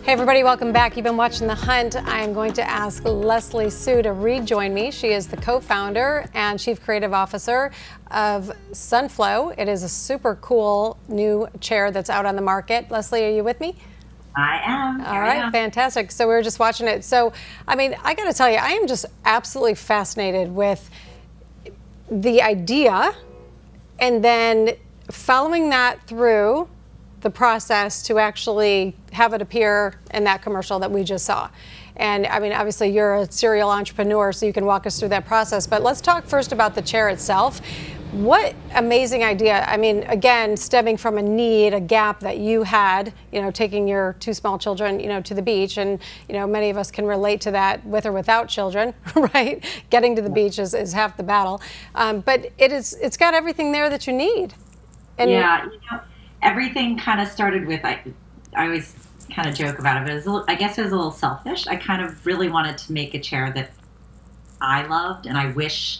Hey everybody, welcome back. You've been watching The Hunt. I am going to ask Leslie Hsu to rejoin me. She is the co-founder and chief creative officer of Sunflow. It is a super cool new chair that's out on the market. Leslie, are you with me? I am. All right, fantastic. So we were just watching it. So, I mean, I got to tell you, I am just absolutely fascinated with the idea and then following that through the process to actually have it appear in that commercial that we just saw. And I mean, obviously you're a serial entrepreneur, so you can walk us through that process, but let's talk first about the chair itself. What amazing idea. I mean, again, stemming from a need, a gap that you had, you know, taking your two small children, you know, to the beach. And, you know, many of us can relate to that with or without children, right? Getting to the beach is half the battle. But it's got everything there that you need. And yeah, you know, everything kind of started with, I always kind of joke about it, but it was a little, I guess it was a little selfish. I kind of really wanted to make a chair that I loved and I wish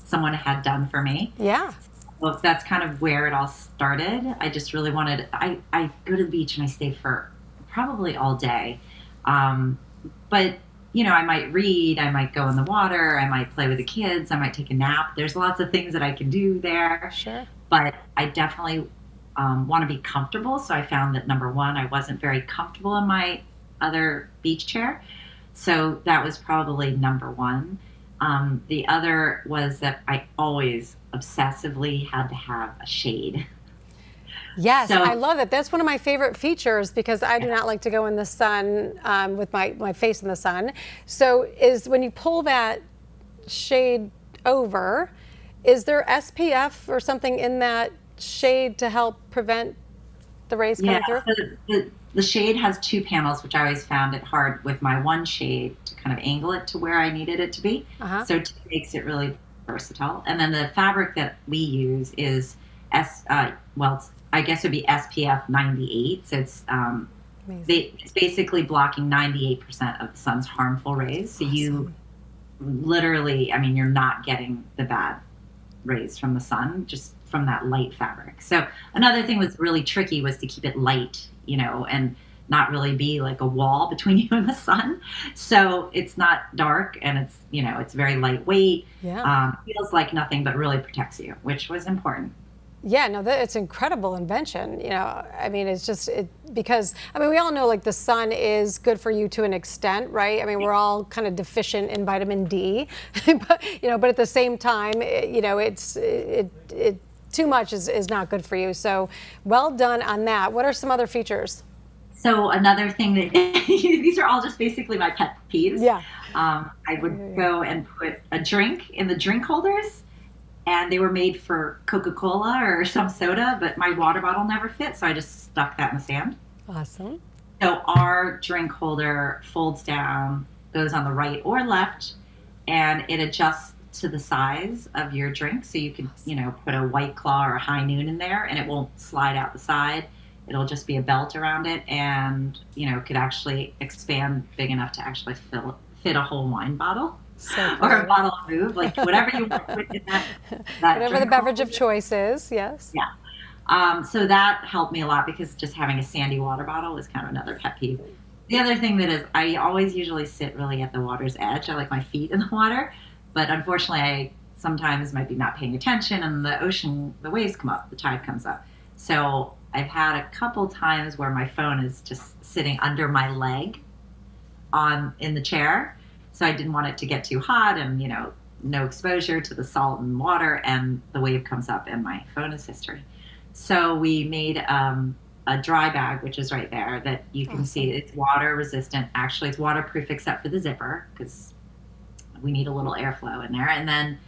someone had done for me. Yeah. Well, that's kind of where it all started. I just really wanted, I go to the beach and I stay for probably all day. But, you know, I might read, I might go in the water, I might play with the kids, I might take a nap. There's lots of things that I can do there. Sure. But I definitely want to be comfortable. So I found that number one, I wasn't very comfortable in my other beach chair. So that was probably number one. The other was that I always obsessively had to have a shade. Yes, so, I love it. That's one of my favorite features because I do not like to go in the sun with my face in the sun. So is when you pull that shade over, is there SPF or something in that shade to help prevent the rays coming through? The shade has two panels, which I always found it hard with my one shade to kind of angle it to where I needed it to be. So it makes it really versatile. And then the fabric that we use is I guess it would be SPF 98. So it's basically blocking 98% of the sun's harmful rays. So you literally, I mean, you're not getting the bad rays from the sun, just from that light fabric. So another thing was really tricky was to keep it light, you know, and not really be like a wall between you and the sun. So it's not dark and it's, you know, it's very lightweight. Yeah. Feels like nothing, but really protects you, which was important. Yeah, no, it's incredible invention. You know, I mean, it's just because I mean, we all know like the sun is good for you to an extent, right? I mean, we're all kind of deficient in vitamin D, but you know, but at the same time, you know, it too much is not good for you. So, well done on that. What are some other features? So another thing that these are all just basically my pet peeves. Yeah. I would go and put a drink in the drink holders. And they were made for Coca-Cola or some soda, but my water bottle never fit, so I just stuck that in the sand. Awesome. So our drink holder folds down, goes on the right or left, and it adjusts to the size of your drink. So you can, you know, put a White Claw or a High Noon in there, and it won't slide out the side. It'll just be a belt around it, and, you know, could actually expand big enough to actually fit a whole wine bottle. So or a bottle of Move, like whatever you want in that whatever the beverage of choice is, yes. Yeah. So that helped me a lot because just having a sandy water bottle is kind of another pet peeve. The other thing that is, I always usually sit really at the water's edge. I like my feet in the water, but unfortunately I sometimes might be not paying attention and the ocean, the waves come up, the tide comes up. So I've had a couple times where my phone is just sitting under my leg in the chair. So I didn't want it to get too hot and, you know, no exposure to the salt and water, and the wave comes up and my phone is history. So we made a dry bag, which is right there, that you can see it's water resistant. Actually, it's waterproof except for the zipper because we need a little airflow in there. And then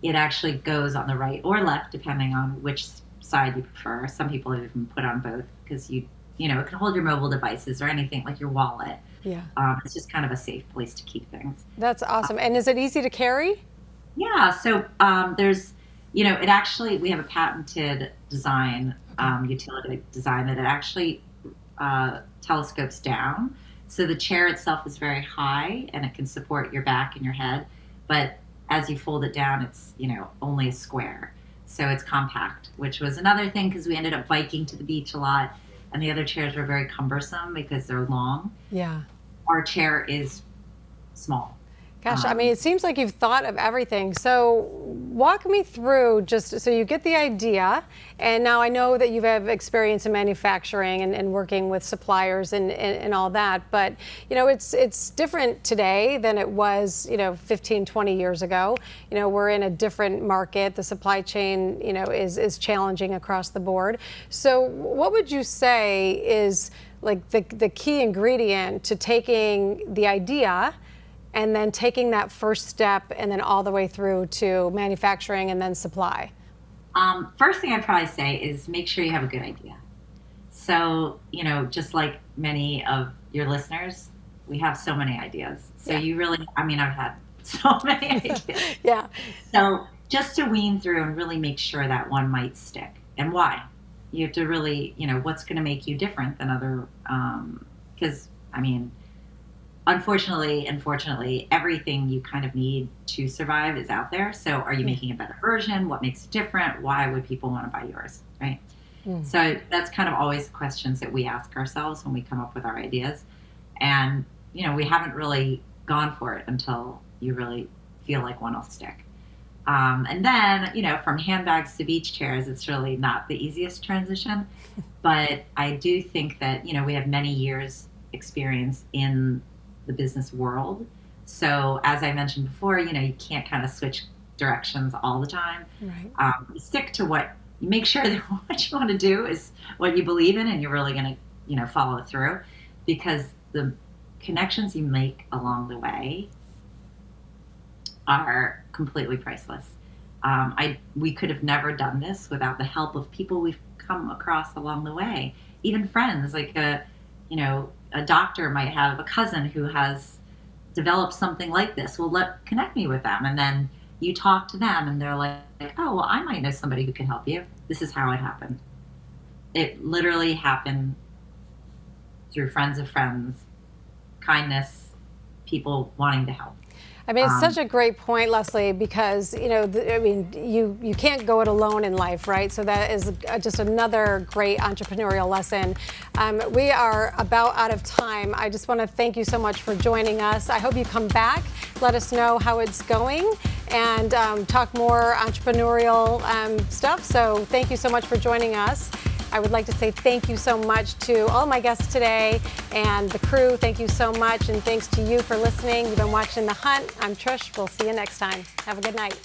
it actually goes on the right or left, depending on which side you prefer. Some people have even put on both because you know, it can hold your mobile devices or anything like your wallet. Yeah. It's just kind of a safe place to keep things. That's awesome. And is it easy to carry? Yeah. So there's, you know, we have a patented design, utility design that it actually telescopes down. So the chair itself is very high and it can support your back and your head. But as you fold it down, it's, you know, only a square. So it's compact, which was another thing because we ended up biking to the beach a lot. and the other chairs were very cumbersome because they're long. Yeah. Our chair is small. Gosh, I mean, it seems like you've thought of everything. So walk me through, just so you get the idea, and now I know that you have experience in manufacturing and working with suppliers and all that, but you know, it's different today than it was, you know, 15, 20 years ago. You know, we're in a different market. The supply chain, you know, is challenging across the board. So what would you say is like the key ingredient to taking the idea and then taking that first step and then all the way through to manufacturing and then supply? First thing I'd probably say is make sure you have a good idea. So, you know, just like many of your listeners, we have so many ideas. So you really, I mean, I've had so many ideas. Yeah. So just to wean through and really make sure that one might stick, and why. You have to really, you know, what's going to make you different than other, because, I mean, unfortunately, everything you kind of need to survive is out there. So are you making a better version? What makes it different? Why would people want to buy yours, right? So that's kind of always questions that we ask ourselves when we come up with our ideas. And, you know, we haven't really gone for it until you really feel like one will stick. And then, you know, from handbags to beach chairs, it's really not the easiest transition. But I do think that, you know, we have many years experience in the business world. So as I mentioned before, you know, you can't kind of switch directions all the time. Right. You stick to what you make sure that what you want to do is what you believe in, and you're really going to, you know, follow it through, because the connections you make along the way are completely priceless. We could have never done this without the help of people we've come across along the way, even friends, like you know, a doctor might have a cousin who has developed something like this. Well, connect me with them. And then you talk to them and they're like, oh, well, I might know somebody who can help you. This is how it happened. It literally happened through friends of friends, kindness, people wanting to help. I mean, it's such a great point, Leslie, because, you know, I mean, you can't go it alone in life, right? So that is just another great entrepreneurial lesson. We are about out of time. I just want to thank you so much for joining us. I hope you come back, let us know how it's going, and talk more entrepreneurial stuff. So thank you so much for joining us. I would like to say thank you so much to all my guests today and the crew. Thank you so much, and thanks to you for listening. You've been watching The Hunt. I'm Trish. We'll see you next time. Have a good night.